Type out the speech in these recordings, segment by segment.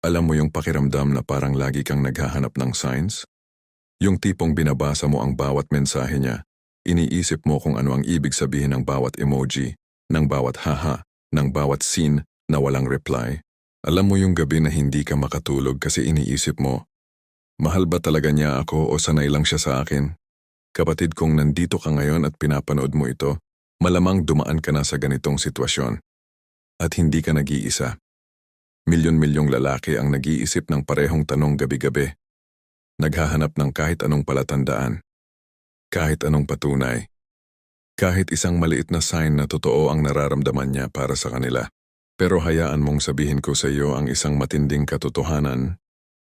Alam mo yung pakiramdam na parang lagi kang naghahanap ng signs? Yung tipong binabasa mo ang bawat mensahe niya, iniisip mo kung ano ang ibig sabihin ng bawat emoji, ng bawat haha, ng bawat scene na walang reply. Alam mo yung gabi na hindi ka makatulog kasi iniisip mo, mahal ba talaga niya ako o sanay lang siya sa akin? Kapatid, kung nandito ka ngayon at pinapanood mo ito, malamang dumaan ka na sa ganitong sitwasyon. At hindi ka nag-iisa. Milyon-milyong lalaki ang nag-iisip ng parehong tanong gabi-gabi. Naghahanap ng kahit anong palatandaan, kahit anong patunay, kahit isang maliit na sign na totoo ang nararamdaman niya para sa kanila. Pero hayaan mong sabihin ko sa iyo ang isang matinding katotohanan,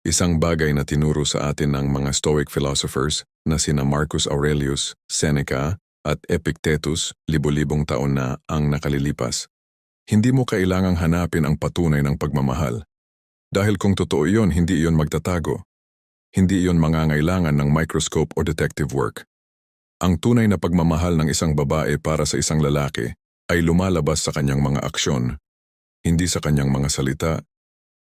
isang bagay na tinuro sa atin ng mga Stoic philosophers na sina Marcus Aurelius, Seneca at Epictetus libo-libong taon na ang nakalilipas. Hindi mo kailangang hanapin ang patunay ng pagmamahal. Dahil kung totoo iyon, hindi iyon magtatago. Hindi iyon mangangailangan ng microscope o detective work. Ang tunay na pagmamahal ng isang babae para sa isang lalaki ay lumalabas sa kanyang mga aksyon, hindi sa kanyang mga salita,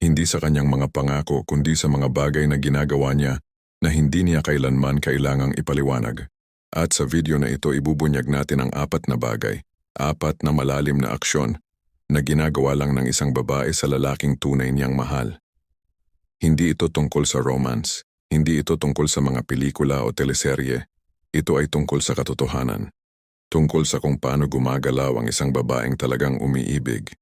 hindi sa kanyang mga pangako, kundi sa mga bagay na ginagawa niya na hindi niya kailanman kailangang ipaliwanag. At sa video na ito, ibubunyag natin ang 4 na bagay, 4 na malalim na aksyon na ginagawa lang ng isang babae sa lalaking tunay niyang mahal. Hindi ito tungkol sa romance. Hindi ito tungkol sa mga pelikula o teleserye. Ito ay tungkol sa katotohanan. Tungkol sa kung paano gumagalaw ang isang babaeng talagang umiibig.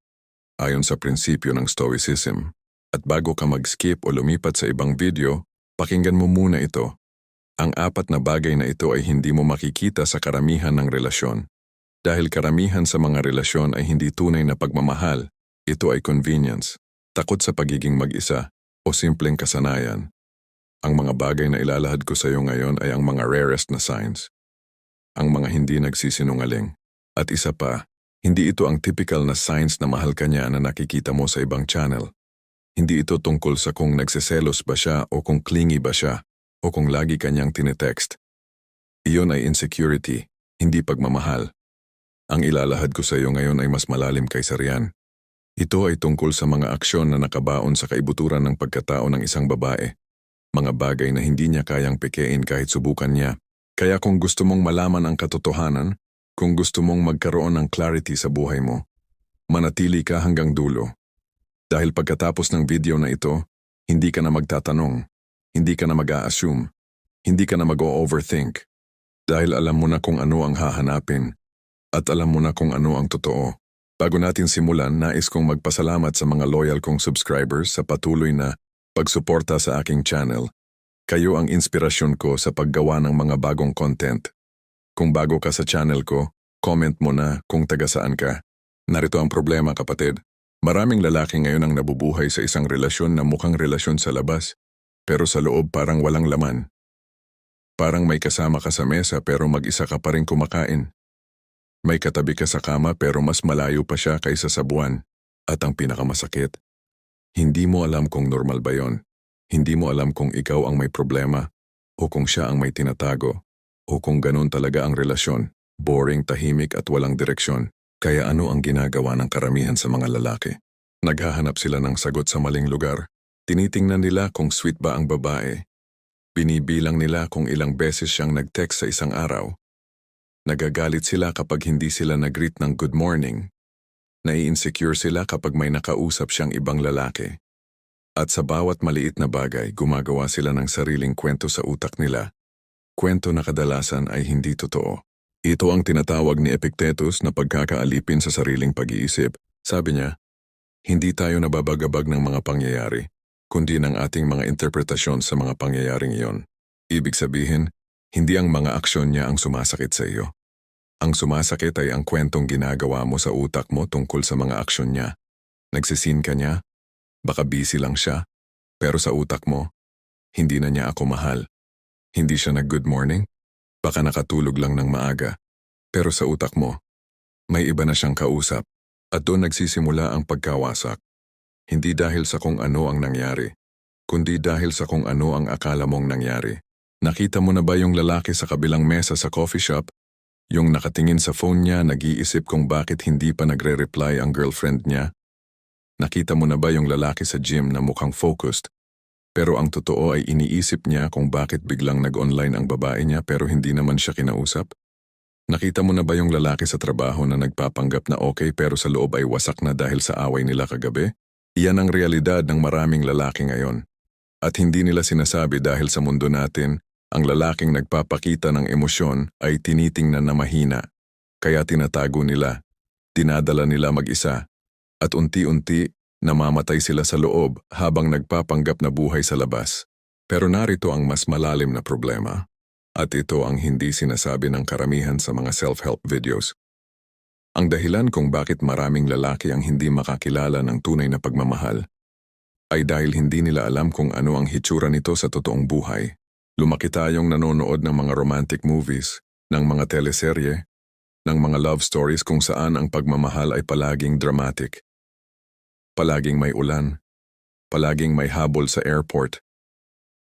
Ayon sa prinsipyo ng Stoicism. At bago ka mag-skip o lumipat sa ibang video, pakinggan mo muna ito. Ang 4 na bagay na ito ay hindi mo makikita sa karamihan ng relasyon. Dahil karamihan sa mga relasyon ay hindi tunay na pagmamahal, ito ay convenience, takot sa pagiging mag-isa, o simpleng kasanayan. Ang mga bagay na ilalahad ko sa iyo ngayon ay ang mga rarest na signs. Ang mga hindi nagsisinungaling. At isa pa, hindi ito ang typical na signs na mahal ka niya na nakikita mo sa ibang channel. Hindi ito tungkol sa kung nagsiselos ba siya o kung clingy ba siya o kung lagi kanyang tinetext. Iyon ay insecurity, hindi pagmamahal. Ang ilalahad ko sa iyo ngayon ay mas malalim kaysa riyan. Ito ay tungkol sa mga aksyon na nakabaon sa kaibuturan ng pagkatao ng isang babae. Mga bagay na hindi niya kayang pekein kahit subukan niya. Kaya kung gusto mong malaman ang katotohanan, kung gusto mong magkaroon ng clarity sa buhay mo, manatili ka hanggang dulo. Dahil pagkatapos ng video na ito, hindi ka na magtatanong, hindi ka na mag-a-assume, hindi ka na mag-o-overthink. Dahil alam mo na kung ano ang hahanapin, at alam mo na kung ano ang totoo. Bago natin simulan, nais kong magpasalamat sa mga loyal kong subscribers sa patuloy na pagsuporta sa aking channel. Kayo ang inspirasyon ko sa paggawa ng mga bagong content. Kung bago ka sa channel ko, comment mo na kung taga saan ka. Narito ang problema, kapatid. Maraming lalaki ngayon ang nabubuhay sa isang relasyon na mukhang relasyon sa labas, pero sa loob parang walang laman. Parang may kasama ka sa mesa pero mag-isa ka pa rin kumakain. May katabi ka sa kama pero mas malayo pa siya kaysa sa buwan. At ang pinakamasakit, hindi mo alam kung normal ba yon. Hindi mo alam kung ikaw ang may problema, o kung siya ang may tinatago, o kung ganun talaga ang relasyon, boring, tahimik at walang direksyon. Kaya ano ang ginagawa ng karamihan sa mga lalaki? Naghahanap sila ng sagot sa maling lugar. Tinitingnan nila kung sweet ba ang babae. Binibilang nila kung ilang beses siyang nag-text sa isang araw. Nagagalit sila kapag hindi sila nag-greet ng good morning. Nai-insecure sila kapag may nakausap siyang ibang lalaki. At sa bawat maliit na bagay, gumagawa sila ng sariling kwento sa utak nila. Kwento na kadalasan ay hindi totoo. Ito ang tinatawag ni Epictetus na pagkakaalipin sa sariling pag-iisip. Sabi niya, hindi tayo nababagabag ng mga pangyayari, kundi ng ating mga interpretasyon sa mga pangyayaring iyon. Ibig sabihin, hindi ang mga aksyon niya ang sumasakit sa iyo. Ang sumasakit ay ang kwentong ginagawa mo sa utak mo tungkol sa mga aksyon niya. Nagsisin ka niya, baka busy lang siya, pero sa utak mo, hindi na niya ako mahal. Hindi siya nag-good morning, baka nakatulog lang ng maaga. Pero sa utak mo, may iba na siyang kausap, at doon nagsisimula ang pagkawasak. Hindi dahil sa kung ano ang nangyari, kundi dahil sa kung ano ang akala mong nangyari. Nakita mo na ba yung lalaki sa kabilang mesa sa coffee shop? Yung nakatingin sa phone niya, nag-iisip kung bakit hindi pa nagre-reply ang girlfriend niya? Nakita mo na ba yung lalaki sa gym na mukhang focused? Pero ang totoo ay iniisip niya kung bakit biglang nag-online ang babae niya pero hindi naman siya kinausap? Nakita mo na ba yung lalaki sa trabaho na nagpapanggap na okay pero sa loob ay wasak na dahil sa away nila kagabi? Iyan ang realidad ng maraming lalaki ngayon. At hindi nila sinasabi dahil sa mundo natin, ang lalaking nagpapakita ng emosyon ay tinitingnan na mahina. Kaya tinatago nila, dinadala nila mag-isa, at unti-unti namamatay sila sa loob habang nagpapanggap na buhay sa labas. Pero narito ang mas malalim na problema. At ito ang hindi sinasabi ng karamihan sa mga self-help videos. Ang dahilan kung bakit maraming lalaki ang hindi makakilala ng tunay na pagmamahal ay dahil hindi nila alam kung ano ang hitsura nito sa totoong buhay. Lumaki tayong nanonood ng mga romantic movies, ng mga teleserye, ng mga love stories kung saan ang pagmamahal ay palaging dramatic. Palaging may ulan, palaging may habol sa airport,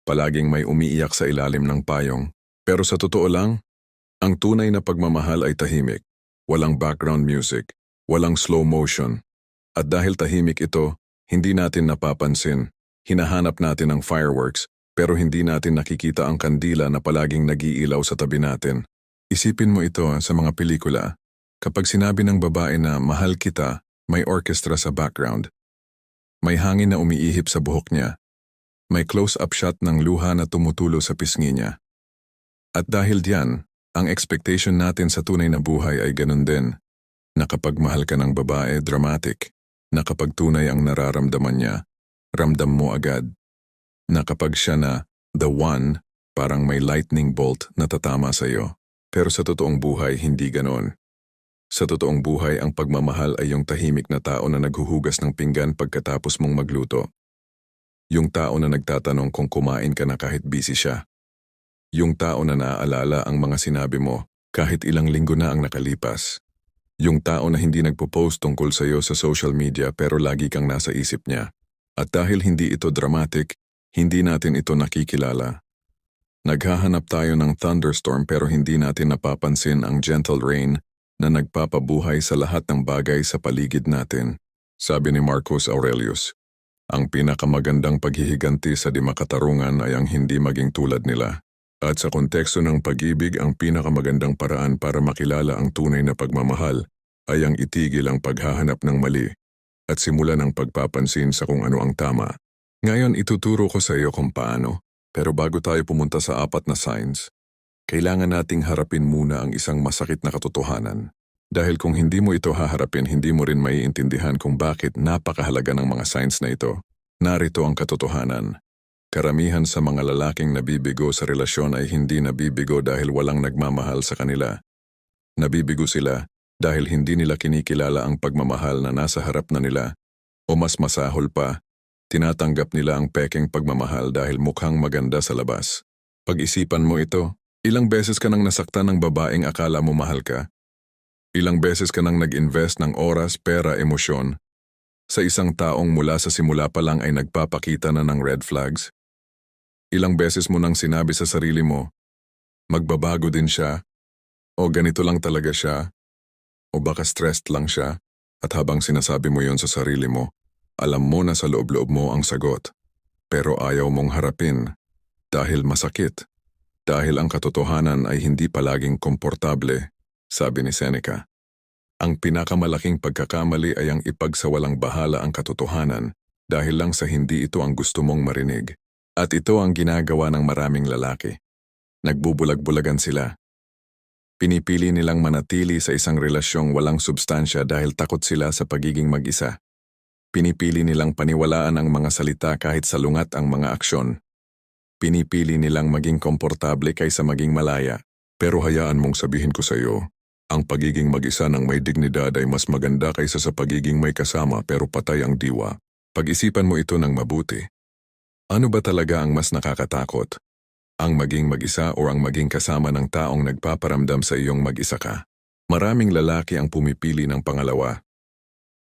palaging may umiiyak sa ilalim ng payong. Pero sa totoo lang, ang tunay na pagmamahal ay tahimik, walang background music, walang slow motion. At dahil tahimik ito, hindi natin napapansin, hinahanap natin ang fireworks, pero hindi natin nakikita ang kandila na palaging nag-iilaw sa tabi natin. Isipin mo ito sa mga pelikula. Kapag sinabi ng babae na mahal kita, may orchestra sa background. May hangin na umiihip sa buhok niya. May close-up shot ng luha na tumutulo sa pisngi niya. At dahil diyan, ang expectation natin sa tunay na buhay ay ganun din. Na kapag mahal ka ng babae, dramatic. Na kapag tunay ang nararamdaman niya, ramdam mo agad. Na kapag siya na the one, parang may lightning bolt na tatama sa iyo. Pero sa totoong buhay, hindi ganon. Sa totoong buhay, ang pagmamahal ay yung tahimik na tao na naghuhugas ng pinggan pagkatapos mong magluto. Yung tao na nagtatanong kung kumain ka na kahit busy siya. Yung tao na naaalala ang mga sinabi mo kahit ilang linggo na ang nakalipas. Yung tao na hindi nagpo-post tungkol sa iyo sa social media pero lagi kang nasa isip niya. At dahil hindi ito dramatic, hindi natin ito nakikilala. Naghahanap tayo ng thunderstorm pero hindi natin napapansin ang gentle rain na nagpapabuhay sa lahat ng bagay sa paligid natin. Sabi ni Marcus Aurelius, ang pinakamagandang paghihiganti sa di makatarungan ay ang hindi maging tulad nila. At sa konteksto ng pag-ibig, ang pinakamagandang paraan para makilala ang tunay na pagmamahal ay ang itigil ang paghahanap ng mali at simulan ang pagpapansin sa kung ano ang tama. Ngayon ituturo ko sa iyo kung paano. Pero bago tayo pumunta sa 4 na signs, kailangan nating harapin muna ang isang masakit na katotohanan. Dahil kung hindi mo ito haharapin, hindi mo rin maiintindihan kung bakit napakahalaga ng mga signs na ito. Narito ang katotohanan. Karamihan sa mga lalaking nabibigo sa relasyon ay hindi nabibigo dahil walang nagmamahal sa kanila. Nabibigo sila dahil hindi nila kinikilala ang pagmamahal na nasa harap na nila. O mas masahol pa, tinatanggap nila ang pekeng pagmamahal dahil mukhang maganda sa labas. Pag-isipan mo ito, ilang beses ka nang nasaktan ng babaeng akala mo mahal ka? Ilang beses ka nang nag-invest ng oras, pera, emosyon sa isang taong mula sa simula pa lang ay nagpapakita na ng red flags? Ilang beses mo nang sinabi sa sarili mo, magbabago din siya, o ganito lang talaga siya, o baka stressed lang siya, at habang sinasabi mo yon sa sarili mo, alam mo na sa loob-loob mo ang sagot, pero ayaw mong harapin dahil masakit, dahil ang katotohanan ay hindi palaging komportable, sabi ni Seneca. Ang pinakamalaking pagkakamali ay ang ipagsawalang bahala ang katotohanan dahil lang sa hindi ito ang gusto mong marinig. At ito ang ginagawa ng maraming lalaki. Nagbubulag-bulagan sila. Pinipili nilang manatili sa isang relasyong walang substansya dahil takot sila sa pagiging mag-isa. Pinipili nilang paniwalaan ang mga salita kahit salungat ang mga aksyon. Pinipili nilang maging komportable kaysa maging malaya. Pero hayaan mong sabihin ko sa iyo, ang pagiging mag-isa ng may dignidad ay mas maganda kaysa sa pagiging may kasama pero patay ang diwa. Pag-isipan mo ito ng mabuti. Ano ba talaga ang mas nakakatakot? Ang maging mag-isa o ang maging kasama ng taong nagpaparamdam sa iyong mag-isa ka? Maraming lalaki ang pumipili ng pangalawa.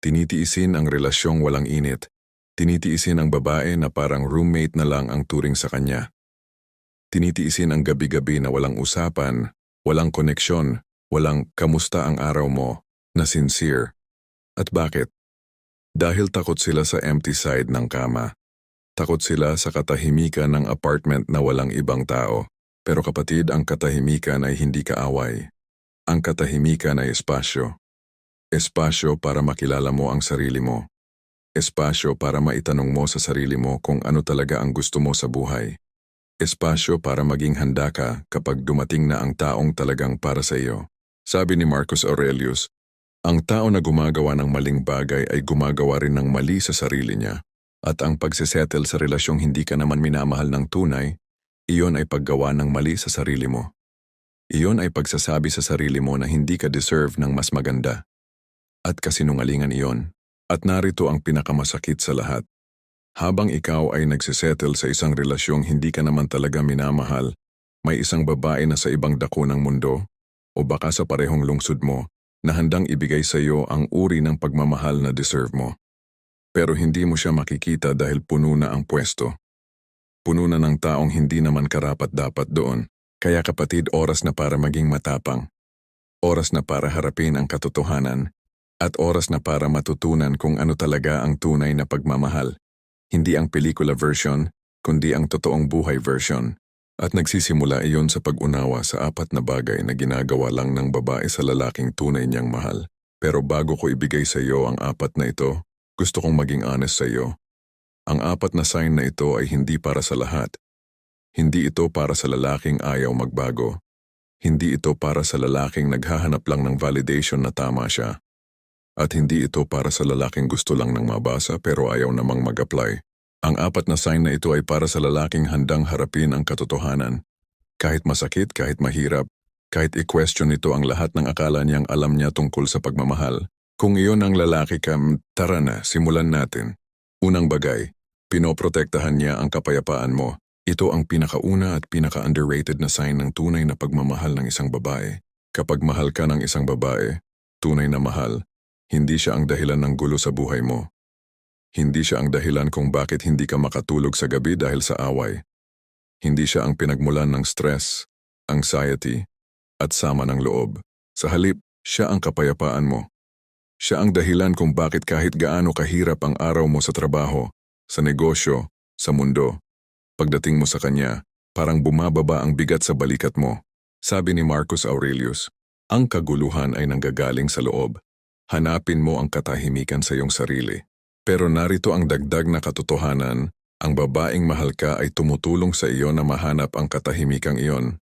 Tinitiisin ang relasyong walang init. Tinitiisin ang babae na parang roommate na lang ang turing sa kanya. Tinitiisin ang gabi-gabi na walang usapan, walang koneksyon, walang kamusta ang araw mo, na sincere. At bakit? Dahil takot sila sa empty side ng kama. Takot sila sa katahimikan ng apartment na walang ibang tao. Pero kapatid, ang katahimikan ay hindi kaaway. Ang katahimikan ay espasyo. Espasyo para makilala mo ang sarili mo. Espasyo para maitanong mo sa sarili mo kung ano talaga ang gusto mo sa buhay. Espasyo para maging handa ka kapag dumating na ang taong talagang para sa iyo. Sabi ni Marcus Aurelius, ang tao na gumagawa ng maling bagay ay gumagawa rin ng mali sa sarili niya. At ang pagsisettle sa relasyong hindi ka naman minamahal ng tunay, iyon ay paggawa ng mali sa sarili mo. Iyon ay pagsasabi sa sarili mo na hindi ka deserve ng mas maganda. At kasinungalingan iyon. At narito ang pinakamasakit sa lahat. Habang ikaw ay nagsisettle sa isang relasyong hindi ka naman talaga minamahal, may isang babae na sa ibang dako ng mundo, o baka sa parehong lungsod mo, na handang ibigay sa iyo ang uri ng pagmamahal na deserve mo. Pero hindi mo siya makikita dahil puno na ang pwesto. Puno na ng taong hindi naman karapat-dapat doon. Kaya kapatid, oras na para maging matapang. Oras na para harapin ang katotohanan. At oras na para matutunan kung ano talaga ang tunay na pagmamahal. Hindi ang pelikula version, kundi ang totoong buhay version. At nagsisimula iyon sa pag-unawa sa 4 na bagay na ginagawa lang ng babae sa lalaking tunay niyang mahal. Pero bago ko ibigay sa iyo ang 4 na ito, gusto kong maging honest sa iyo. Ang 4 na sign na ito ay hindi para sa lahat. Hindi ito para sa lalaking ayaw magbago. Hindi ito para sa lalaking naghahanap lang ng validation na tama siya. At hindi ito para sa lalaking gusto lang ng mabasa pero ayaw namang mag-apply. Ang 4 na sign na ito ay para sa lalaking handang harapin ang katotohanan. Kahit masakit, kahit mahirap, kahit i-question ito ang lahat ng akala niyang alam niya tungkol sa pagmamahal. Kung iyon ang lalaki ka, tara na, simulan natin. Unang bagay, pinoprotektahan niya ang kapayapaan mo. Ito ang pinakauna at pinaka-underrated na sign ng tunay na pagmamahal ng isang babae. Kapag mahal ka ng isang babae, tunay na mahal, hindi siya ang dahilan ng gulo sa buhay mo. Hindi siya ang dahilan kung bakit hindi ka makatulog sa gabi dahil sa away. Hindi siya ang pinagmulan ng stress, anxiety, at sama ng loob. Sa halip, siya ang kapayapaan mo. Siya ang dahilan kung bakit kahit gaano kahirap ang araw mo sa trabaho, sa negosyo, sa mundo, pagdating mo sa kanya, parang bumababa ang bigat sa balikat mo. Sabi ni Marcus Aurelius, ang kaguluhan ay nanggagaling sa loob. Hanapin mo ang katahimikan sa iyong sarili. Pero narito ang dagdag na katotohanan, ang babaeng mahal ka ay tumutulong sa iyo na mahanap ang katahimikang iyon.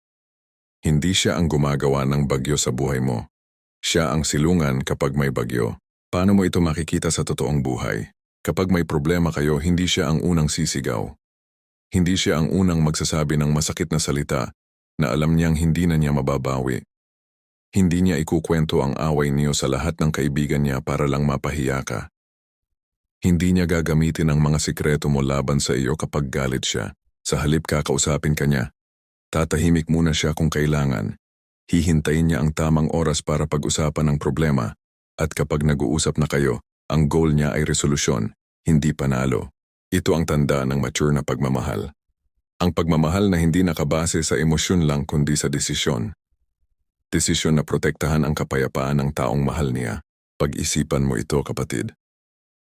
Hindi siya ang gumagawa ng bagyo sa buhay mo. Siya ang silungan kapag may bagyo. Paano mo ito makikita sa totoong buhay? Kapag may problema kayo, hindi siya ang unang sisigaw. Hindi siya ang unang magsasabi ng masakit na salita na alam niyang hindi na niya mababawi. Hindi niya ikukwento ang away niyo sa lahat ng kaibigan niya para lang mapahiya ka. Hindi niya gagamitin ang mga sikreto mo laban sa iyo kapag galit siya. Sa halip kakausapin ka niya. Tatahimik muna siya kung kailangan. Hihintayin niya ang tamang oras para pag-usapan ang problema. At kapag nag-uusap na kayo, ang goal niya ay resolusyon, hindi panalo. Ito ang tanda ng mature na pagmamahal. Ang pagmamahal na hindi nakabase sa emosyon lang kundi sa desisyon. Desisyon na protektahan ang kapayapaan ng taong mahal niya. Pag-isipan mo ito, kapatid.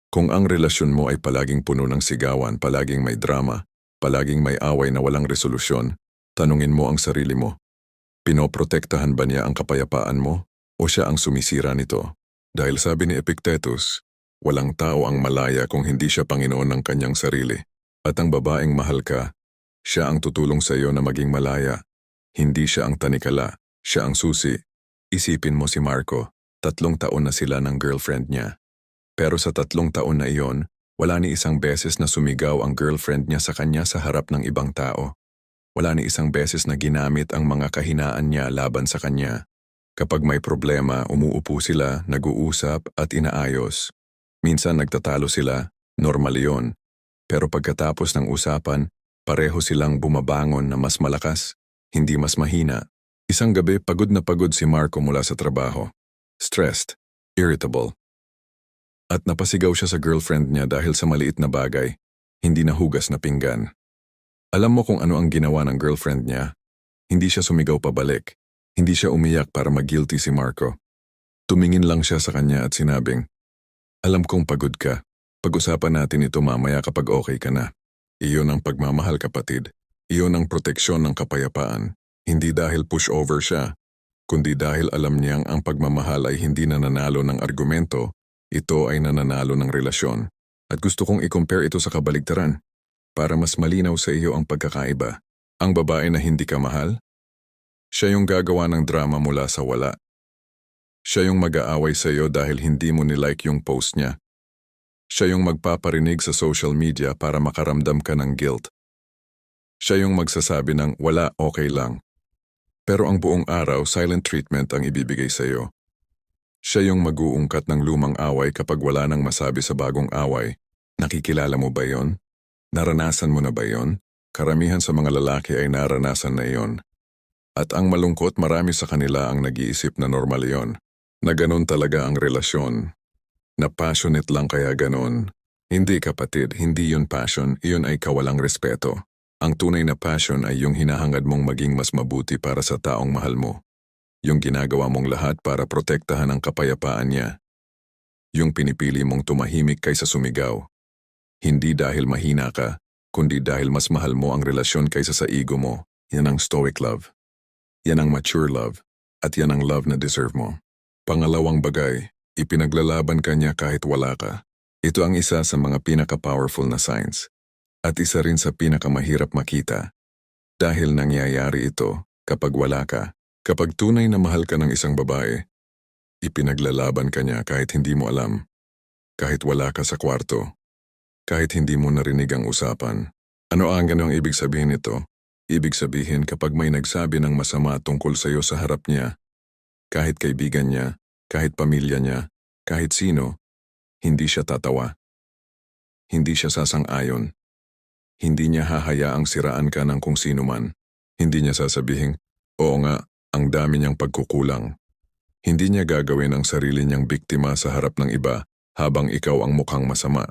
Kung ang relasyon mo ay palaging puno ng sigawan, palaging may drama, palaging may away na walang resolusyon, tanungin mo ang sarili mo. Pinoprotektahan ba niya ang kapayapaan mo o siya ang sumisira nito? Dahil sabi ni Epictetus, walang tao ang malaya kung hindi siya Panginoon ng kanyang sarili. At ang babaeng mahal ka, siya ang tutulong sa iyo na maging malaya. Hindi siya ang tanikala. Siya ang susi. Isipin mo si Marco, 3 taon na sila ng girlfriend niya. Pero sa 3 taon na iyon, wala ni isang beses na sumigaw ang girlfriend niya sa kanya sa harap ng ibang tao. Wala ni isang beses na ginamit ang mga kahinaan niya laban sa kanya. Kapag may problema, umuupo sila, nag-uusap at inaayos. Minsan nagtatalo sila, normal iyon. Pero pagkatapos ng usapan, pareho silang bumabangon na mas malakas, hindi mas mahina. Isang gabi, pagod na pagod si Marco mula sa trabaho. Stressed, irritable. At napasigaw siya sa girlfriend niya dahil sa maliit na bagay, hindi nahugas na pinggan. Alam mo kung ano ang ginawa ng girlfriend niya? Hindi siya sumigaw pabalik. Hindi siya umiyak para mag-guilty si Marco. Tumingin lang siya sa kanya at sinabing, alam kong pagod ka, Pag-usapan natin ito mamaya kapag okay ka na. Iyon ang pagmamahal, kapatid. Iyon ang proteksyon ng kapayapaan. Hindi dahil pushover siya, kundi dahil alam niyang ang pagmamahal ay hindi nananalo ng argumento, ito ay nananalo ng relasyon. At gusto kong i-compare ito sa kabaligtaran para mas malinaw sa iyo ang pagkakaiba. Ang babae na hindi ka mahal, siya yung gagawa ng drama mula sa wala. Siya yung mag-aaway sa iyo dahil hindi mo nilike yung post niya. Siya yung magpaparinig sa social media para makaramdam ka ng guilt. Siya yung magsasabi ng wala, okay lang. Pero ang buong araw, silent treatment ang ibibigay sa iyo. Siya yung mag-uungkat ng lumang away kapag wala nang masabi sa bagong away. Nakikilala mo ba yon? Naranasan mo na ba yon? Karamihan sa mga lalaki ay naranasan na yon. At ang malungkot, marami sa kanila ang nag-iisip na normal yon. Na ganun talaga ang relasyon. Na passionate lang kaya ganon. Hindi, kapatid, hindi yun passion, iyon ay kawalang respeto. Ang tunay na passion ay yung hinahangad mong maging mas mabuti para sa taong mahal mo. Yung ginagawa mong lahat para protektahan ang kapayapaan niya. Yung pinipili mong tumahimik kaysa sumigaw. Hindi dahil mahina ka, kundi dahil mas mahal mo ang relasyon kaysa sa ego mo. Yan ang stoic love. Yan ang mature love. At yan ang love na deserve mo. Pangalawang bagay, ipinaglalaban ka niya kahit wala ka. Ito ang isa sa mga pinaka-powerful na signs. At isa rin sa pinakamahirap makita. Dahil nangyayari ito kapag wala ka. Kapag tunay na mahal ka ng isang babae, ipinaglalaban ka niya kahit hindi mo alam. Kahit wala ka sa kwarto. Kahit hindi mo narinig ang usapan. Ano ang ganong ibig sabihin nito? Ibig sabihin kapag may nagsabi ng masama tungkol sa iyo sa harap niya, kahit kaibigan niya, kahit pamilya niya, kahit sino, hindi siya tatawa. Hindi siya sasang-ayon. Hindi niya hahayaang siraan ka ng kung sino man. Hindi niya sasabihing, oo nga, ang dami niyang pagkukulang. Hindi niya gagawin ang sarili niyang biktima sa harap ng iba habang ikaw ang mukhang masama.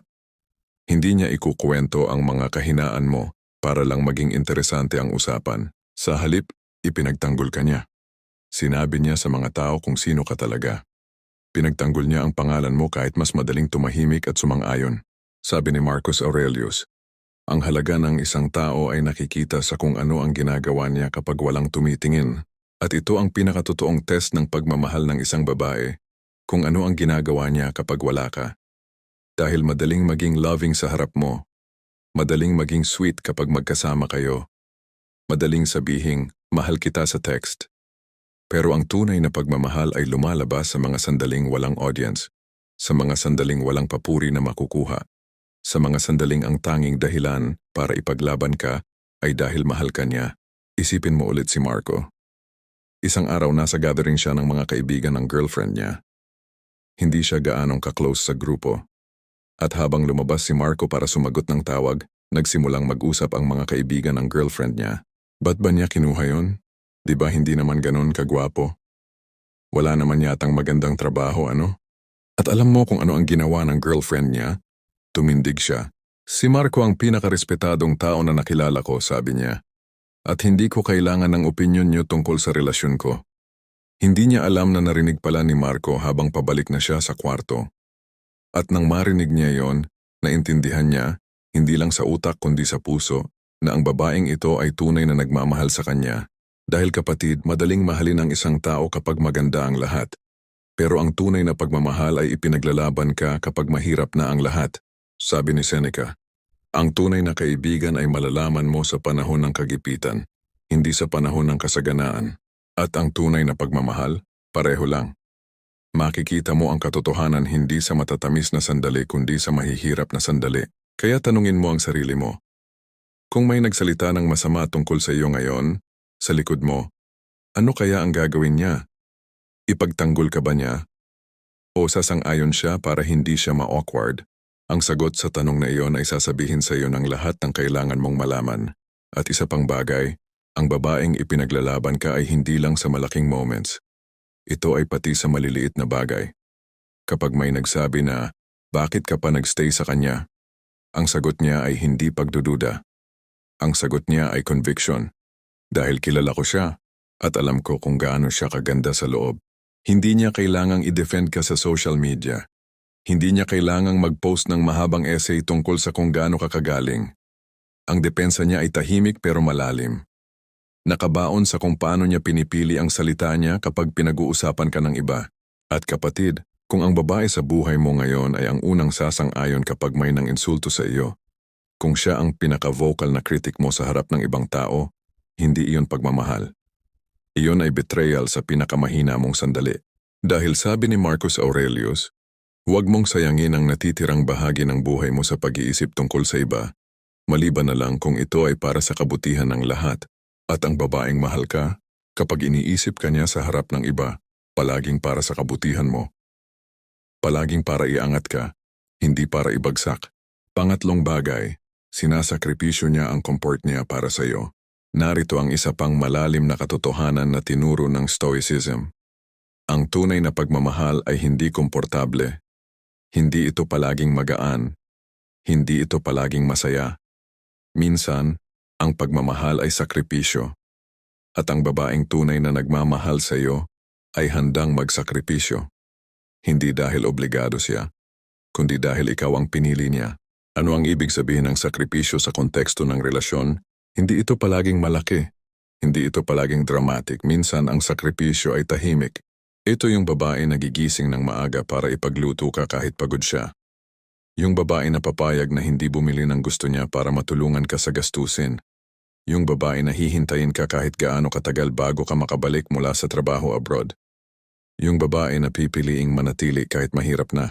Hindi niya ikukwento ang mga kahinaan mo para lang maging interesante ang usapan. Sa halip, ipinagtanggol ka niya. Sinabi niya sa mga tao kung sino ka talaga. Pinagtanggol niya ang pangalan mo kahit mas madaling tumahimik at sumang-ayon. Sabi ni Marcus Aurelius, ang halaga ng isang tao ay nakikita sa kung ano ang ginagawa niya kapag walang tumitingin. At ito ang pinakatotoong test ng pagmamahal ng isang babae, kung ano ang ginagawa niya kapag wala ka. Dahil madaling maging loving sa harap mo, madaling maging sweet kapag magkasama kayo, madaling sabihing, mahal kita sa text. Pero ang tunay na pagmamahal ay lumalabas sa mga sandaling walang audience, sa mga sandaling walang papuri na makukuha, sa mga sandaling ang tanging dahilan para ipaglaban ka ay dahil mahal ka niya. Isipin mo ulit si Marco. Isang araw nasa gathering siya ng mga kaibigan ng girlfriend niya. Hindi siya gaanong ka-close sa grupo. At habang lumabas si Marco para sumagot ng tawag, nagsimulang mag-usap ang mga kaibigan ng girlfriend niya. Ba't ba niya kinuha yun? Di ba hindi naman ganun kagwapo? Wala naman yatang magandang trabaho, ano? At alam mo kung ano ang ginawa ng girlfriend niya? Tumindig siya. Si Marco ang pinakarespetadong tao na nakilala ko, sabi niya. At hindi ko kailangan ng opinyon niyo tungkol sa relasyon ko. Hindi niya alam na narinig pala ni Marco habang pabalik na siya sa kwarto. At nang marinig niya yon, naintindihan niya, hindi lang sa utak kundi sa puso, na ang babaeng ito ay tunay na nagmamahal sa kanya. Dahil kapatid, madaling mahalin ang isang tao kapag maganda ang lahat. Pero ang tunay na pagmamahal ay ipinaglalaban ka kapag mahirap na ang lahat. Sabi ni Seneca, ang tunay na kaibigan ay malalaman mo sa panahon ng kagipitan, hindi sa panahon ng kasaganaan. At ang tunay na pagmamahal, pareho lang. Makikita mo ang katotohanan hindi sa matatamis na sandali kundi sa mahihirap na sandali. Kaya tanungin mo ang sarili mo. Kung may nagsalita ng masama tungkol sa iyo ngayon, sa likod mo, ano kaya ang gagawin niya? Ipagtanggol ka ba niya? O sasang-ayon siya para hindi siya ma-awkward? Ang sagot sa tanong na iyon ay sasabihin sa iyo ng lahat ng kailangan mong malaman. At isa pang bagay, ang babaeng ipinaglalaban ka ay hindi lang sa malaking moments. Ito ay pati sa maliliit na bagay. Kapag may nagsabi na, bakit ka pa nagstay sa kanya? Ang sagot niya ay hindi pagdududa. Ang sagot niya ay conviction. Dahil kilala ko siya at alam ko kung gaano siya kaganda sa loob. Hindi niya kailangang i-defend ka sa social media. Hindi niya kailangang mag-post ng mahabang essay tungkol sa kung gaano kakagaling. Ang depensa niya ay tahimik pero malalim. Nakabaon sa kung paano niya pinipili ang salita niya kapag pinag-uusapan ka ng iba. At kapatid, kung ang babae sa buhay mo ngayon ay ang unang sasang-ayon kapag may nang insulto sa iyo, kung siya ang pinaka-vocal na critic mo sa harap ng ibang tao, hindi iyon pagmamahal. Iyon ay betrayal sa pinakamahina mong sandali. Dahil sabi ni Marcus Aurelius, huwag mong sayangin ang natitirang bahagi ng buhay mo sa pag-iisip tungkol sa iba, maliban na lang kung ito ay para sa kabutihan ng lahat. At ang babaeng mahal ka, kapag iniisip ka niya sa harap ng iba, palaging para sa kabutihan mo. Palaging para iangat ka, hindi para ibagsak. Pangatlong bagay, sinasakripisyo niya ang comfort niya para sa iyo. Narito ang isa pang malalim na katotohanan na tinuro ng Stoicism. Ang tunay na pagmamahal ay hindi komportable. Hindi ito palaging magaan. Hindi ito palaging masaya. Minsan, ang pagmamahal ay sakripisyo. At ang babaeng tunay na nagmamahal sa iyo ay handang magsakripisyo. Hindi dahil obligado siya, kundi dahil ikaw ang pinili niya. Ano ang ibig sabihin ng sakripisyo sa konteksto ng relasyon? Hindi ito palaging malaki. Hindi ito palaging dramatic. Minsan ang sakripisyo ay tahimik. Ito yung babae na gigising ng maaga para ipagluto ka kahit pagod siya. Yung babae na papayag na hindi bumili ng gusto niya para matulungan ka sa gastusin. Yung babae na hihintayin ka kahit gaano katagal bago ka makabalik mula sa trabaho abroad. Yung babae na pipiliing manatili kahit mahirap na,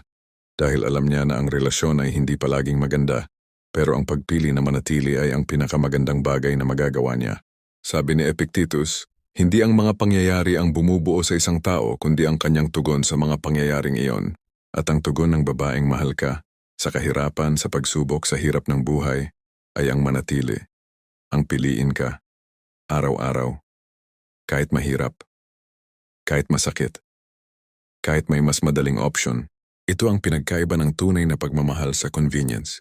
dahil alam niya na ang relasyon ay hindi palaging maganda, pero ang pagpili na manatili ay ang pinakamagandang bagay na magagawa niya. Sabi ni Epictetus, hindi ang mga pangyayari ang bumubuo sa isang tao kundi ang kanyang tugon sa mga pangyayaring iyon. At ang tugon ng babaeng mahal ka, sa kahirapan, sa pagsubok, sa hirap ng buhay, ay ang manatili. Ang piliin ka, araw-araw, kahit mahirap, kahit masakit. Kahit may mas madaling option, ito ang pinagkaiba ng tunay na pagmamahal sa convenience.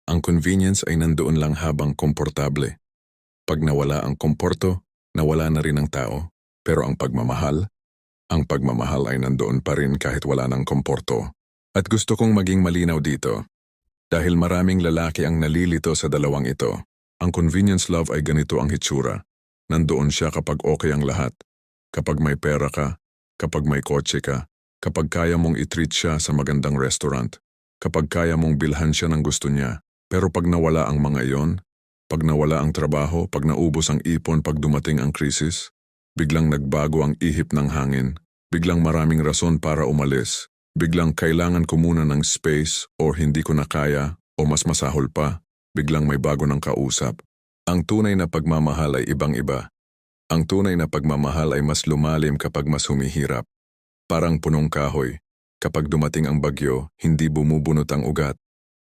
Ang convenience ay nandoon lang habang komportable. Pag nawala ang komporto, nawala na rin ang tao. Pero ang pagmamahal ay nandoon pa rin kahit wala ng komporto. At gusto kong maging malinaw dito. Dahil maraming lalaki ang nalilito sa dalawang ito. Ang convenience love ay ganito ang hitsura. Nandoon siya kapag okay ang lahat. Kapag may pera ka, kapag may kotse ka, kapag kaya mong i-treat siya sa magandang restaurant, kapag kaya mong bilhan siya ng gusto niya. Pero pag nawala ang mga iyon, pag nawala ang trabaho, pag naubos ang ipon pag dumating ang krisis, biglang nagbago ang ihip ng hangin, biglang maraming rason para umalis, biglang kailangan ko muna ng space o hindi ko na kaya o mas masahol pa, biglang may bago ng kausap. Ang tunay na pagmamahal ay ibang-iba. Ang tunay na pagmamahal ay mas lumalim kapag mas humihirap. Parang punong kahoy, kapag dumating ang bagyo, hindi bumubunot ang ugat.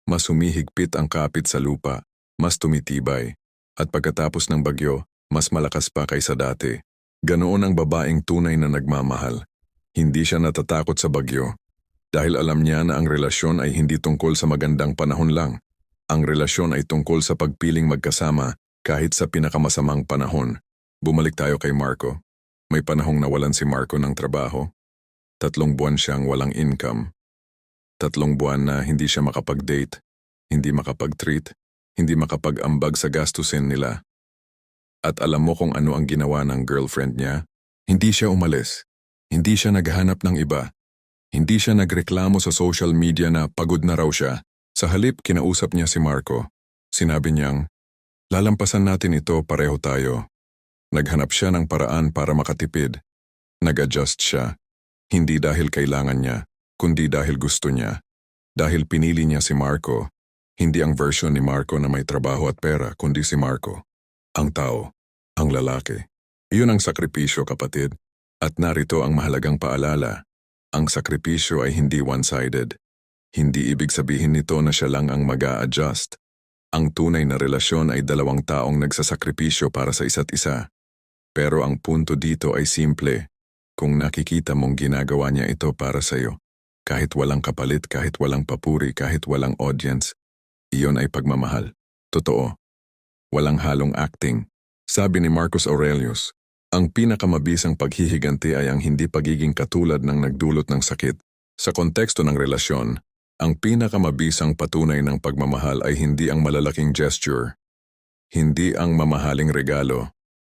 Mas humihigpit ang kapit sa lupa, mas tumitibay. At pagkatapos ng bagyo, mas malakas pa kaysa dati. Ganoon ang babaeng tunay na nagmamahal. Hindi siya natatakot sa bagyo. Dahil alam niya na ang relasyon ay hindi tungkol sa magandang panahon lang. Ang relasyon ay tungkol sa pagpiling magkasama kahit sa pinakamasamang panahon. Bumalik tayo kay Marco. May panahong nawalan si Marco ng trabaho. 3 buwan siyang walang income. 3 buwan na hindi siya makapag-date, hindi makapag-treat, hindi makapag-ambag sa gastusin nila. At alam mo kung ano ang ginawa ng girlfriend niya? Hindi siya umalis. Hindi siya naghahanap ng iba. Hindi siya nagreklamo sa social media na pagod na raw siya. Sa halip, kinausap niya si Marco. Sinabi niyang, lalampasan natin ito, pareho tayo. Naghanap siya ng paraan para makatipid. Nag-adjust siya. Hindi dahil kailangan niya, kundi dahil gusto niya. Dahil pinili niya si Marco, hindi ang version ni Marco na may trabaho at pera, kundi si Marco. Ang tao, ang lalaki. Iyon ang sakripisyo, kapatid. At narito ang mahalagang paalala. Ang sakripisyo ay hindi one-sided. Hindi ibig sabihin nito na siya lang ang mag-a-adjust. Ang tunay na relasyon ay 2 taong nagsasakripisyo para sa isa't isa. Pero ang punto dito ay simple. Kung nakikita mong ginagawa niya ito para sa iyo, kahit walang kapalit, kahit walang papuri, kahit walang audience, iyon ay pagmamahal. Totoo. Walang halong acting. Sabi ni Marcus Aurelius, ang pinakamabisang paghihiganti ay ang hindi pagiging katulad ng nagdulot ng sakit. Sa konteksto ng relasyon, Ang pinakamabisang patunay ng pagmamahal ay hindi ang malalaking gesture, hindi ang mamahaling regalo,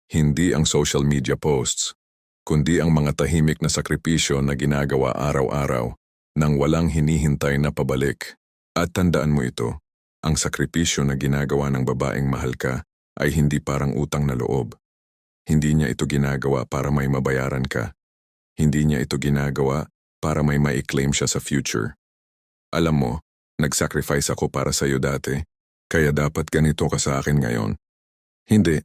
hindi ang social media posts, kundi ang mga tahimik na sakripisyo na ginagawa araw-araw nang walang hinihintay na pabalik. At tandaan mo ito, ang sakripisyo na ginagawa ng babaeng mahal ka ay hindi parang utang na loob. Hindi niya ito ginagawa para may mabayaran ka. Hindi niya ito ginagawa para may ma-claim siya sa future. Alam mo, nag-sacrifice ako para sa iyo dati, kaya dapat ganito ka sa akin ngayon. Hindi.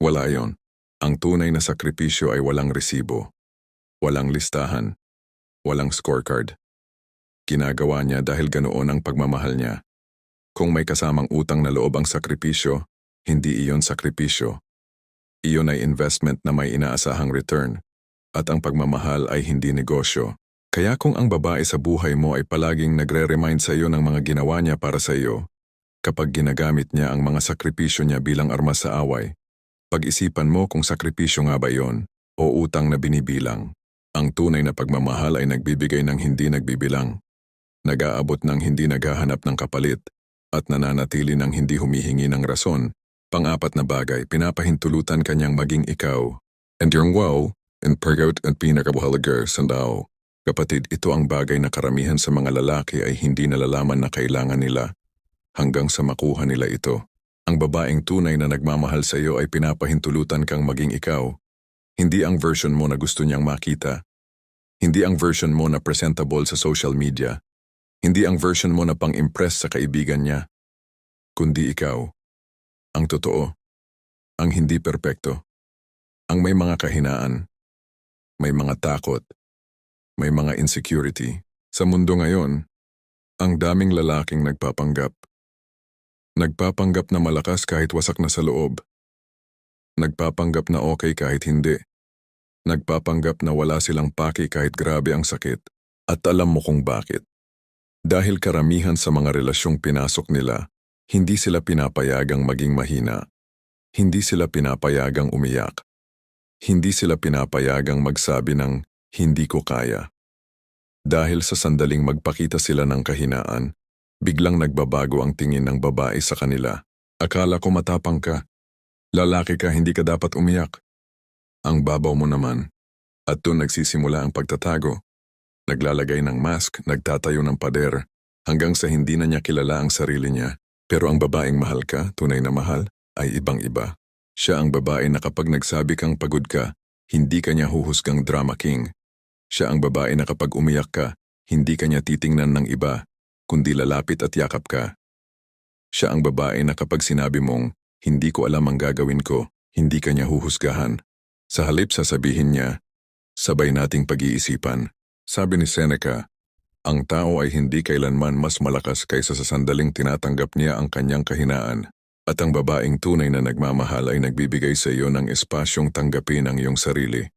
Wala yon. Ang tunay na sakripisyo ay walang resibo, walang listahan, walang scorecard. Ginagawa niya dahil ganoon ang pagmamahal niya. Kung may kasamang utang na loob ang sakripisyo, hindi iyon sakripisyo. Iyon ay investment na may inaasahang return, at ang pagmamahal ay hindi negosyo. Kaya kung ang babae sa buhay mo ay palaging nagre-remind sa iyo ng mga ginawa niya para sa iyo, kapag ginagamit niya ang mga sakripisyo niya bilang armas sa away, pag-isipan mo kung sakripisyo nga ba iyon o utang na binibilang. Ang tunay na pagmamahal ay nagbibigay ng hindi nagbibilang, nag-aabot ng hindi naghahanap ng kapalit, at nananatili ng hindi humihingi ng rason. Pang-apat na bagay, pinapahintulutan kanyang maging ikaw. And yung wow, and pergout at pinakabahalaga sandaw. Kapatid, ito ang bagay na karamihan sa mga lalaki ay hindi nalalaman na kailangan nila hanggang sa makuha nila ito. Ang babaeng tunay na nagmamahal sa iyo ay pinapahintulutan kang maging ikaw. Hindi ang version mo na gusto niyang makita. Hindi ang version mo na presentable sa social media. Hindi ang version mo na pang-impress sa kaibigan niya. Kundi ikaw. Ang totoo. Ang hindi perpekto. Ang may mga kahinaan. May mga takot. May mga insecurity. Sa mundo ngayon, ang daming lalaking nagpapanggap. Nagpapanggap na malakas kahit wasak na sa loob. Nagpapanggap na okay kahit hindi. Nagpapanggap na wala silang paki kahit grabe ang sakit. At alam mo kung bakit. Dahil karamihan sa mga relasyong pinasok nila, hindi sila pinapayagang maging mahina. Hindi sila pinapayagang umiyak. Hindi sila pinapayagang magsabi ng hindi ko kaya. Dahil sa sandaling magpakita sila ng kahinaan, biglang nagbabago ang tingin ng babae sa kanila. Akala ko matapang ka. Lalaki ka, hindi ka dapat umiyak. Ang babaw mo naman. At doon nagsisimula ang pagtatago. Naglalagay ng mask, nagtatayo ng pader, hanggang sa hindi na niya kilala ang sarili niya. Pero ang babaeng mahal ka, tunay na mahal, ay ibang-iba. Siya ang babae na kapag nagsabi kang pagod ka, hindi ka niya huhusgang drama king. Siya ang babae na kapag umiyak ka, hindi ka niya titingnan ng iba, kundi lalapit at yakap ka. Siya ang babae na kapag sinabi mong, hindi ko alam ang gagawin ko, hindi ka niya huhusgahan. Sa halip sasabihin niya, sabay nating pag-iisipan. Sabi ni Seneca, ang tao ay hindi kailanman mas malakas kaysa sa sandaling tinatanggap niya ang kanyang kahinaan. At ang babaeng tunay na nagmamahal ay nagbibigay sa iyo ng espasyong tanggapin ang iyong sarili.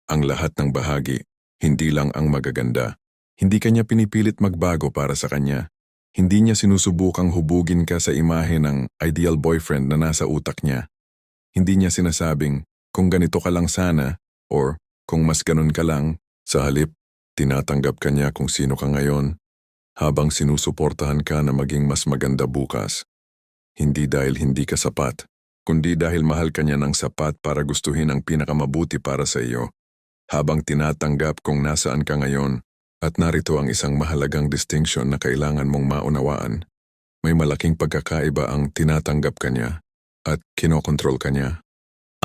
Ang lahat ng bahagi, hindi lang ang magaganda. Hindi kanya pinipilit magbago para sa kanya. Hindi niya sinusubukang hubugin ka sa imahe ng ideal boyfriend na nasa utak niya. Hindi niya sinasabing, kung ganito ka lang sana, or kung mas ganun ka lang. Sa halip, tinatanggap ka niya kung sino ka ngayon, habang sinusuportahan ka na maging mas maganda bukas. Hindi dahil hindi ka sapat, kundi dahil mahal ka niya ng sapat para gustuhin ang pinakamabuti para sa iyo. Habang tinatanggap kung nasaan ka ngayon, at narito ang isang mahalagang distinction na kailangan mong maunawaan. May malaking pagkakaiba ang tinatanggap ka niya at kinokontrol ka niya.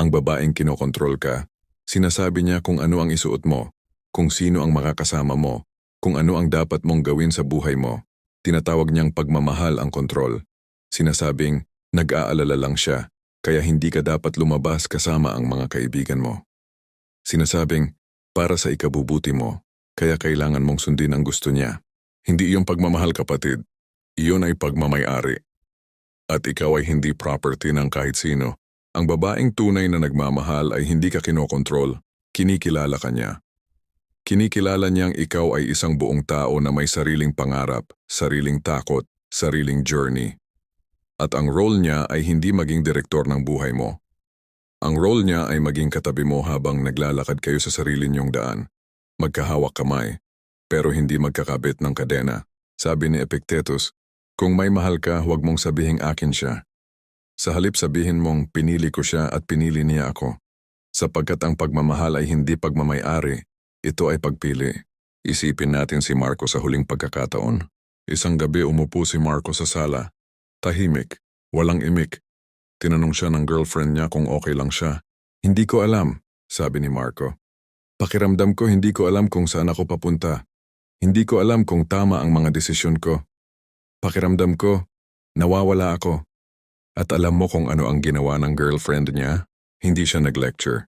Ang babaeng kinokontrol ka, sinasabi niya kung ano ang isuot mo, kung sino ang makakasama mo, kung ano ang dapat mong gawin sa buhay mo. Tinatawag niyang pagmamahal ang kontrol. Sinasabing, nag-aalala lang siya, kaya hindi ka dapat lumabas kasama ang mga kaibigan mo. Sinasabing, para sa ikabubuti mo, kaya kailangan mong sundin ang gusto niya. Hindi iyong pagmamahal, kapatid. Iyon ay pagmamay-ari. At ikaw ay hindi property ng kahit sino. Ang babaeng tunay na nagmamahal ay hindi ka kinokontrol, kinikilala ka niya. Kinikilala niyang ikaw ay isang buong tao na may sariling pangarap, sariling takot, sariling journey. At ang role niya ay hindi maging direktor ng buhay mo. Ang role niya ay maging katabi mo habang naglalakad kayo sa sarili niyong daan. Magkahawak kamay, pero hindi magkakabit ng kadena. Sabi ni Epictetus, kung may mahal ka, huwag mong sabihing akin siya. Sa halip sabihin mong pinili ko siya at pinili niya ako. Sapagkat ang pagmamahal ay hindi pagmamayari, ito ay pagpili. Isipin natin si Marco sa huling pagkakataon. Isang gabi umupo si Marco sa sala. Tahimik, walang imik. Tinanong siya ng girlfriend niya kung okay lang siya. Hindi ko alam, sabi ni Marco. Pakiramdam ko hindi ko alam kung saan ako papunta. Hindi ko alam kung tama ang mga desisyon ko. Pakiramdam ko, nawawala ako. At alam mo kung ano ang ginawa ng girlfriend niya? Hindi siya nag-lecture.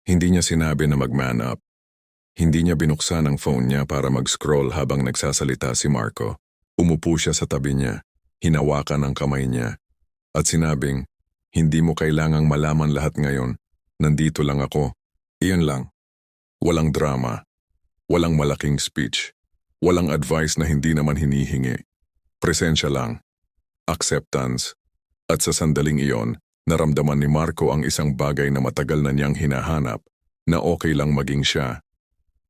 Hindi niya sinabi na mag-man up. Hindi niya binuksan ang phone niya para mag-scroll habang nagsasalita si Marco. Umupo siya sa tabi niya, hinawakan ang kamay niya, at sinabing, hindi mo kailangang malaman lahat ngayon. Nandito lang ako. Iyon lang. Walang drama. Walang malaking speech. Walang advice na hindi naman hinihingi. Presensya lang. Acceptance. At sa sandaling iyon, naramdaman ni Marco ang isang bagay na matagal na niyang hinahanap, na okay lang maging siya.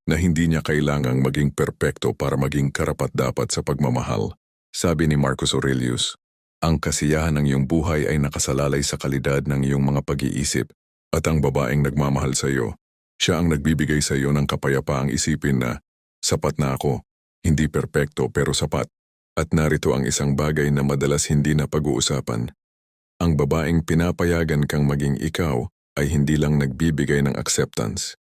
Na hindi niya kailangang maging perpekto para maging karapat-dapat sa pagmamahal. Sabi ni Marcus Aurelius, ang kasiyahan ng iyong buhay ay nakasalalay sa kalidad ng iyong mga pag-iisip, at ang babaeng nagmamahal sa iyo, siya ang nagbibigay sa iyo ng kapayapaang isipin na, sapat na ako, hindi perpekto pero sapat. At narito ang isang bagay na madalas hindi na pag-uusapan. Ang babaeng pinapayagan kang maging ikaw ay hindi lang nagbibigay ng acceptance.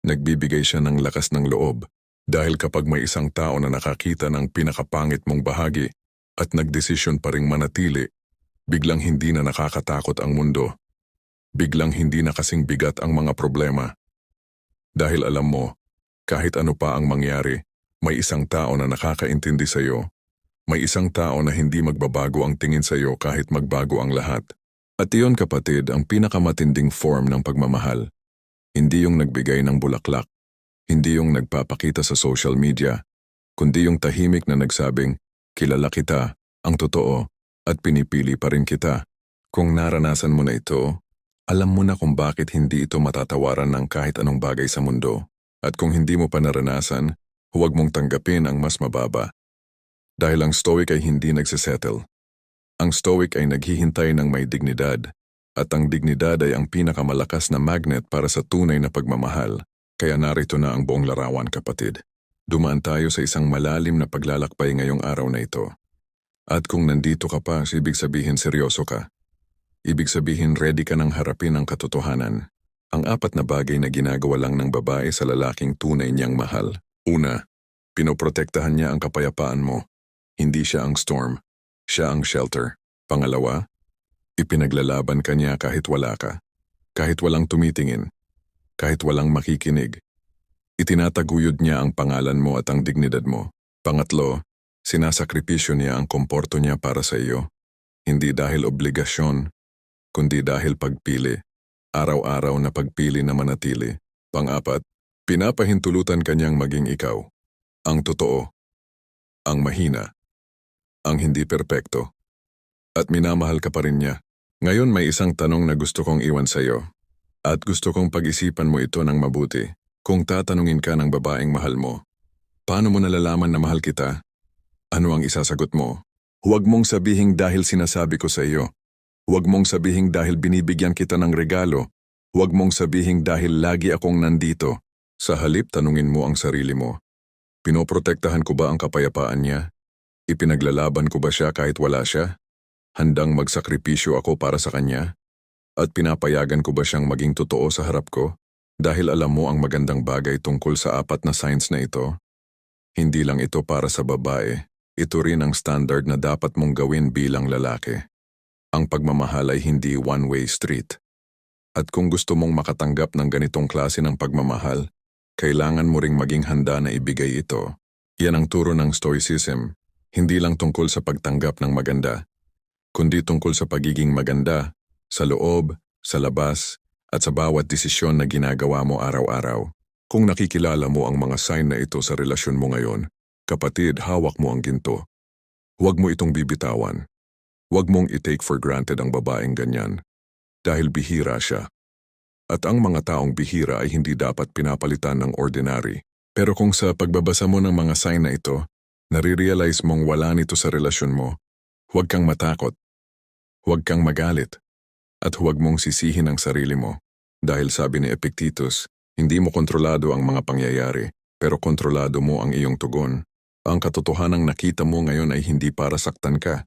Nagbibigay siya ng lakas ng loob, dahil kapag may isang tao na nakakita ng pinakapangit mong bahagi at nagdesisyon pa ring manatili, biglang hindi na nakakatakot ang mundo. Biglang hindi na kasing bigat ang mga problema. Dahil alam mo, kahit ano pa ang mangyari, may isang tao na nakakaintindi sa iyo. May isang tao na hindi magbabago ang tingin sa iyo kahit magbago ang lahat. At iyon kapatid ang pinakamatinding form ng pagmamahal. Hindi yung nagbigay ng bulaklak, hindi yung nagpapakita sa social media, kundi yung tahimik na nagsabing, kilala kita, ang totoo, at pinipili pa rin kita. Kung naranasan mo na ito, alam mo na kung bakit hindi ito matatawaran ng kahit anong bagay sa mundo. At kung hindi mo pa naranasan, huwag mong tanggapin ang mas mababa. Dahil ang Stoic ay hindi nagsisettle. Ang Stoic ay naghihintay ng may dignidad, at ang dignidad ay ang pinakamalakas na magnet para sa tunay na pagmamahal. Kaya narito na ang buong larawan kapatid. Dumaan tayo sa isang malalim na paglalakbay ngayong araw na ito. At kung nandito ka pa, ibig sabihin seryoso ka. Ibig sabihin ready ka nang harapin ang katotohanan. Ang 4 na bagay na ginagawa lang ng babae sa lalaking tunay niyang mahal. Una, pinoprotektahan niya ang kapayapaan mo. Hindi siya ang storm, siya ang shelter. Pangalawa, ipinaglalaban ka niya kahit wala ka. Kahit walang tumitingin, kahit walang makikinig. Itinataguyod niya ang pangalan mo at ang dignidad mo. Pangatlo, sinasakripisyo niya ang komporto niya para sa iyo. Hindi dahil obligasyon, kundi dahil pagpili. Araw-araw na pagpili na manatili. Pang-4, pinapahintulutan kanyang maging ikaw. Ang totoo, ang mahina, ang hindi perpekto. At minamahal ka pa rin niya. Ngayon may isang tanong na gusto kong iwan sa iyo. At gusto kong pag-isipan mo ito ng mabuti. Kung tatanungin ka ng babaeng mahal mo, paano mo nalalaman na mahal kita? Ano ang isasagot mo? Huwag mong sabihing dahil sinasabi ko sa iyo. Huwag mong sabihing dahil binibigyan kita ng regalo. Huwag mong sabihing dahil lagi akong nandito. Sa halip tanungin mo ang sarili mo. Pinoprotektahan ko ba ang kapayapaan niya? Ipinaglalaban ko ba siya kahit wala siya? Handang magsakripisyo ako para sa kanya? At pinapayagan ko ba siyang maging totoo sa harap ko? Dahil alam mo ang magandang bagay tungkol sa 4 na signs na ito? Hindi lang ito para sa babae, ito rin ang standard na dapat mong gawin bilang lalaki. Ang pagmamahal ay hindi one-way street. At kung gusto mong makatanggap ng ganitong klase ng pagmamahal, kailangan mo ring maging handa na ibigay ito. Yan ang turo ng Stoicism, hindi lang tungkol sa pagtanggap ng maganda, kundi tungkol sa pagiging maganda, sa loob, sa labas, at sa bawat desisyon na ginagawa mo araw-araw. Kung nakikilala mo ang mga sign na ito sa relasyon mo ngayon, kapatid, hawak mo ang ginto. Huwag mo itong bibitawan. Huwag mong i-take for granted ang babaeng ganyan, dahil bihira siya. At ang mga taong bihira ay hindi dapat pinapalitan ng ordinary. Pero kung sa pagbabasa mo ng mga sign na ito, Nare-realize mong wala nito sa relasyon mo, huwag kang matakot, huwag kang magalit, at huwag mong sisihin ang sarili mo. Dahil sabi ni Epictetus, hindi mo kontrolado ang mga pangyayari, pero kontrolado mo ang iyong tugon. Ang katotohanang nakita mo ngayon ay hindi para saktan ka,